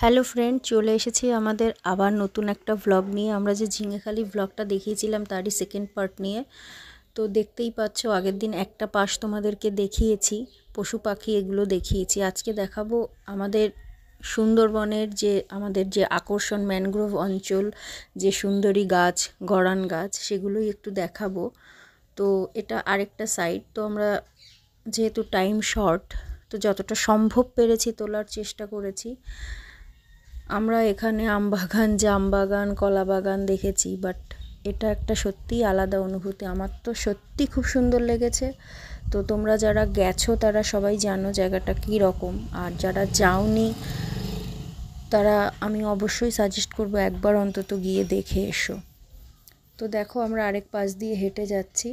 Hello friend, চলে এসেছি আমাদের আবার নতুন একটা ভ্লগ নিয়ে। আমরা যে ঝিঙেখালি ভ্লগটা দেখিয়েছিলাম তারই সেকেন্ড পার্ট নিয়ে। তো দেখতেই পাচ্ছ, আগের দিন একটা পাশ তোমাদেরকে দেখিয়েছি, পশু পাখি এগুলো দেখিয়েছি। আজকে দেখাবো আমাদের সুন্দরবনের আমাদের যে আকর্ষণ ম্যানগ্রোভ অঞ্চল, যে সুন্দরী গাছ, গরান গাছ, সেগুলোই একটু দেখাবো। তো এটা আরেকটা সাইড। তো আমরা যেহেতু টাইম শর্ট, তো যতটা সম্ভব পেরেছি তোলার চেষ্টা করেছি। আমরা এখানে আমবাগান, জামবাগান, কলা বাগান দেখেছি, বাট এটা একটা সত্যিই আলাদা অনুভূতি। আমার তো সত্যি খুব সুন্দর লেগেছে। তো তোমরা যারা গেছো তারা সবাই জানো জায়গাটা কী রকম, আর যারা যাওনি তারা আমি অবশ্যই সাজেস্ট করব একবার অন্তত গিয়ে দেখে এসো। তো দেখো, আমরা আরেক পাশ দিয়ে হেঁটে যাচ্ছি।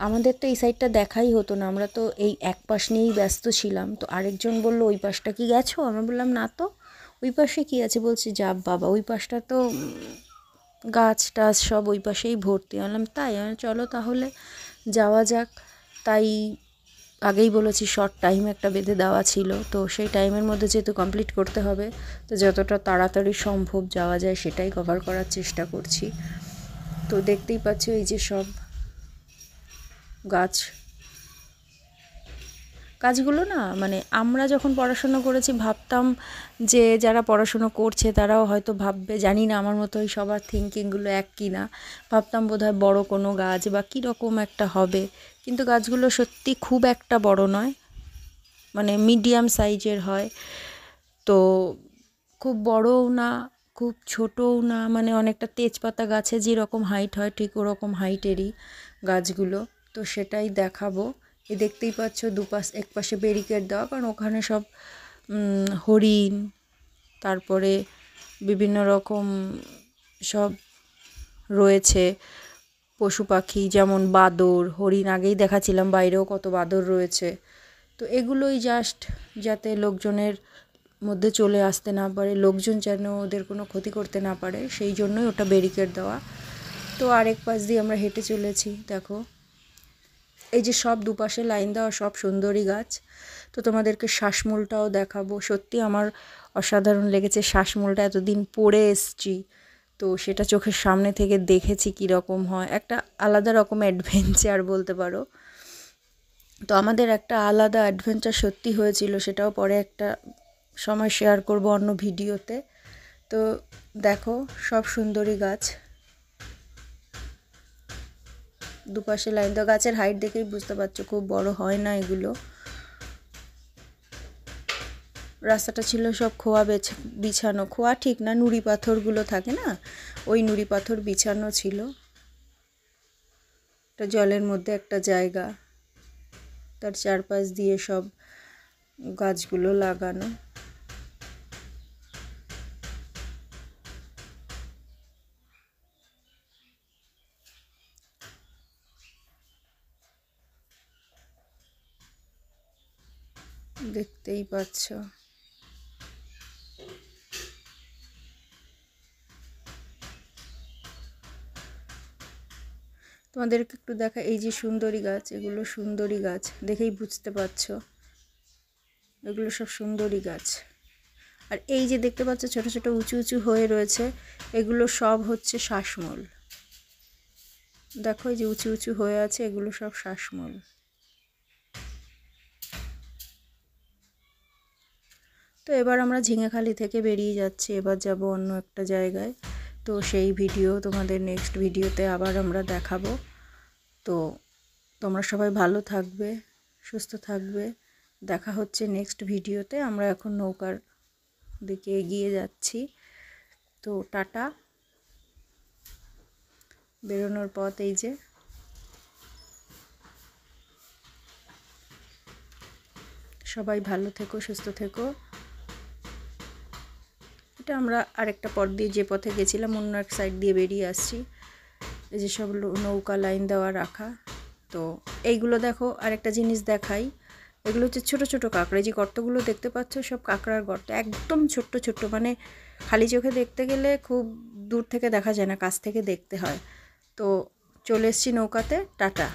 আমাদের তো এই সাইডটা দেখাই হতো না, আমরা তো এই এক পাশ নিয়েই ব্যস্ত ছিলাম। তো আরেকজন বলল, ওই পাশটা কি গেছো? আমরা বললাম না তো, ওই পাশে কী আছে? বলছি, যা বাবা, ওই পাশটা তো গাছ টাছ সব ওই পাশেই ভর্তি। বললাম তাই? চলো তাহলে যাওয়া যাক। তাই আগেই বলেছি, শর্ট টাইম একটা বেঁধে দেওয়া ছিল, তো সেই টাইমের মধ্যে যেহেতু কমপ্লিট করতে হবে, তো যতটা তাড়াতাড়ি সম্ভব যাওয়া যায় সেটাই কভার করার চেষ্টা করছি। তো দেখতেই পাচ্ছ এই যে সব গাছগুলো না, মানে আমরা যখন পড়াশুনো করেছি ভাবতাম যে যারা পড়াশুনো করছে তারাও হয়তো ভাববে, জানি না আমার মতো ওই সবার থিঙ্কিংগুলো এক কি না। ভাবতাম বোধহয় বড় কোনো গাছ বা কীরকম একটা হবে, কিন্তু গাছগুলো সত্যি খুব একটা বড় নয়, মানে মিডিয়াম সাইজের হয়। তো খুব বড়ও না, খুব ছোটও না, মানে অনেকটা তেজপাতা গাছে যেরকম হাইট হয় ঠিক ওরকম হাইটেরই গাছগুলো। তো সেটাই দেখাবো। দেখতেই পাচ্ছ এক পাশে ব্যারিকেড দেওয়া, কারণ ওখানে সব হরিণ, তারপরে বিভিন্ন রকম সব রয়েছে পশু পাখি, যেমন বাদর, হরিণ আগেই দেখাছিলাম, বাইরেও কত বাদর রয়েছে। তো এগুলোই জাস্ট যাতে লোকজনের মধ্যে চলে আসতে না পারে, লোকজন যেন ওদের কোনো ক্ষতি করতে না পারে, সেই জন্যই ওটা ব্যারিকেড দেওয়া। তো আরেক পাশ দিয়ে আমরা হেঁটে চলেছি। দেখো, এই যে সব দুপাশে লাইন দেওয়া সব সুন্দরী গাছ। তো তোমাদেরকে শ্বাসমূলটাও দেখাবো। সত্যি আমার অসাধারণ লেগেছে শ্বাসমূলটা, এতদিন পড়ে এসছি, তো সেটা চোখের সামনে থেকে দেখেছি কীরকম হয়, একটা আলাদা রকম অ্যাডভেঞ্চার বলতে পারো। তো আমাদের একটা আলাদা অ্যাডভেঞ্চার সত্যি হয়েছিল, সেটাও পরে একটা সময় শেয়ার করব অন্য ভিডিওতে। তো দেখো সব সুন্দরী গাছ, দুপাশে লাইন দেওয়া। গাছের হাইট দেখেই বুঝতে পারছো খুব বড় হয় না এগুলো। রাস্তাটা ছিল সব খোয়া বিছানো, খোয়া ঠিক না, নুড়ি পাথরগুলো থাকে না, ওই নুড়ি পাথর বিছানো ছিল। এটা জলের মধ্যে একটা জায়গা, তার চারপাশ দিয়ে সব গাছগুলো লাগানো। দেখতেই পাচ্ছ। তোমাদেরকে একটু দেখা, এই যে সুন্দরী গাছ, এগুলো সুন্দরী গাছ, দেখেই বুঝতে পারছো এগুলো সব সুন্দরী গাছ। আর এই যে দেখতে পাচ্ছ ছোট ছোট উঁচু উঁচু হয়ে রয়েছে, এগুলো সব হচ্ছে শ্বাসমূল। দেখো এই যে উঁচু উঁচু হয়ে আছে, এগুলো সব শ্বাসমূল। তো এবার আমরা ঝিঙেখালি থেকে বেরিয়ে যাচ্ছি, এবার যাব অন্য একটা জায়গায়। তো সেই ভিডিও তোমাদের নেক্সট ভিডিওতে আবার আমরা দেখাবো। তো তোমরা সবাই ভালো থাকবে, সুস্থ থাকবে। দেখা হচ্ছে নেক্সট ভিডিওতে। আমরা এখন নৌকার দিকে এগিয়ে যাচ্ছি। তো টাটা, বেরোনোর পথ এই যে। সবাই ভালো থেকো, সুস্থ থেকো। এটা আমরা আরেকটা পথ দিয়ে, যে পথে গেছিলাম অন্য এক সাইড দিয়ে বেরিয়ে আসছি। এই যে সব নৌকা লাইন দেওয়া রাখা। তো এইগুলো দেখো, আরেকটা জিনিস দেখাই, এগুলো হচ্ছে ছোট ছোট কাঁকড়া। যে গর্তগুলো দেখতে পাচ্ছ সব কাঁকড়ার গর্ত, একদম ছোট্ট ছোট্ট, মানে খালি চোখে দেখতে গেলে খুব দূর থেকে দেখা যায় না, কাছ থেকে দেখতে হয়। তো চলে এসছি নৌকাতে। টাটা।